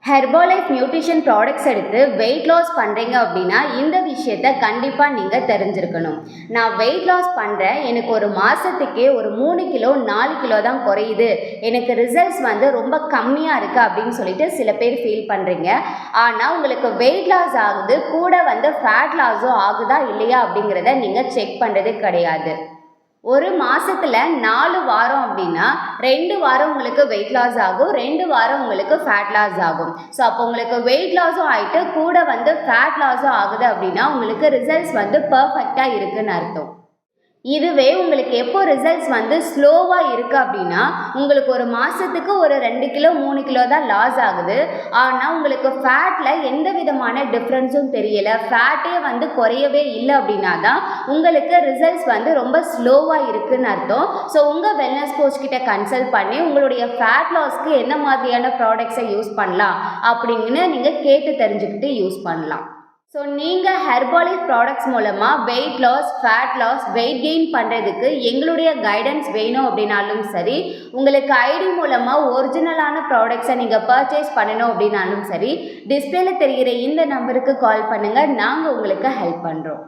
Herbalife nutrition products எடுத்து weight loss பண்ணுறீங்க அப்படின்னா இந்த விஷயத்த கண்டிப்பாக நீங்கள் தெரிஞ்சிருக்கணும். நான் வெயிட் லாஸ் பண்ணுறேன், எனக்கு ஒரு மாதத்துக்கே ஒரு 3 கிலோ 4 கிலோ தான் குறையுது, எனக்கு ரிசல்ட்ஸ் ரொம்ப கம்மியாக இருக்குது அப்படின்னு சொல்லிட்டு சில பேர் ஃபீல் பண்ணுறீங்க. ஆனால் உங்களுக்கு வெயிட் லாஸ் ஆகுது, கூட ஃபேட் லாஸும் ஆகுதா இல்லையா அப்படிங்கிறத நீங்கள் செக் பண்ணுறது கிடையாது. ஒரு மாதத்தில் 4 வாரம் அப்படின்னா 2 வாரம் உங்களுக்கு வெயிட் லாஸ் ஆகும், 2 வாரம் உங்களுக்கு ஃபேட் லாஸ் ஆகும். ஸோ அப்போ உங்களுக்கு வெயிட் லாஸும் ஆகிட்டு கூட ஃபேட் லாஸும் ஆகுது அப்படின்னா உங்களுக்கு ரிசல்ட்ஸ் பர்ஃபெக்டாக இருக்குன்னு அர்த்தம். இதுவே உங்களுக்கு எப்போ ரிசல்ட்ஸ் ஸ்லோவாக இருக்குது அப்படின்னா உங்களுக்கு ஒரு மாதத்துக்கு ஒரு 2 கிலோ 3 கிலோ தான் லாஸ் ஆகுது, ஆனால் உங்களுக்கு ஃபேட்டில் எந்த விதமான டிஃப்ரென்ஸும் தெரியலை, ஃபேட்டே குறையவே இல்லை அப்படின்னா தான் உங்களுக்கு ரிசல்ட்ஸ் ரொம்ப ஸ்லோவாக இருக்குதுன்னு அர்த்தம். ஸோ உங்கள் வெல்னஸ் கோச் கிட்ட கன்சல்ட் பண்ணி உங்களுடைய ஃபேட் லாஸ்க்கு என்ன மாதிரியான ப்ராடக்ட்ஸை யூஸ் பண்ணலாம் அப்படின்னு நீங்கள் கேட்டு தெரிஞ்சுக்கிட்டு யூஸ் பண்ணலாம். ஸோ நீங்கள் ஹெர்பலைஃப் ப்ராடக்ட்ஸ் மூலமாக weight loss, fat loss, weight gain பண்ணுறதுக்கு எங்களுடைய கைடன்ஸ் வேணும் அப்படின்னாலும் சரி, உங்களுக்கு ஐடி மூலமாக ஒரிஜினலான ப்ராடக்ட்ஸை நீங்கள் பர்ச்சேஸ் பண்ணணும் அப்படின்னாலும் சரி, டிஸ்பிளேல தெரிகிற இந்த நம்பருக்கு கால் பண்ணுங்கள், நாங்கள் உங்களுக்கு ஹெல்ப் பண்ணுறோம்.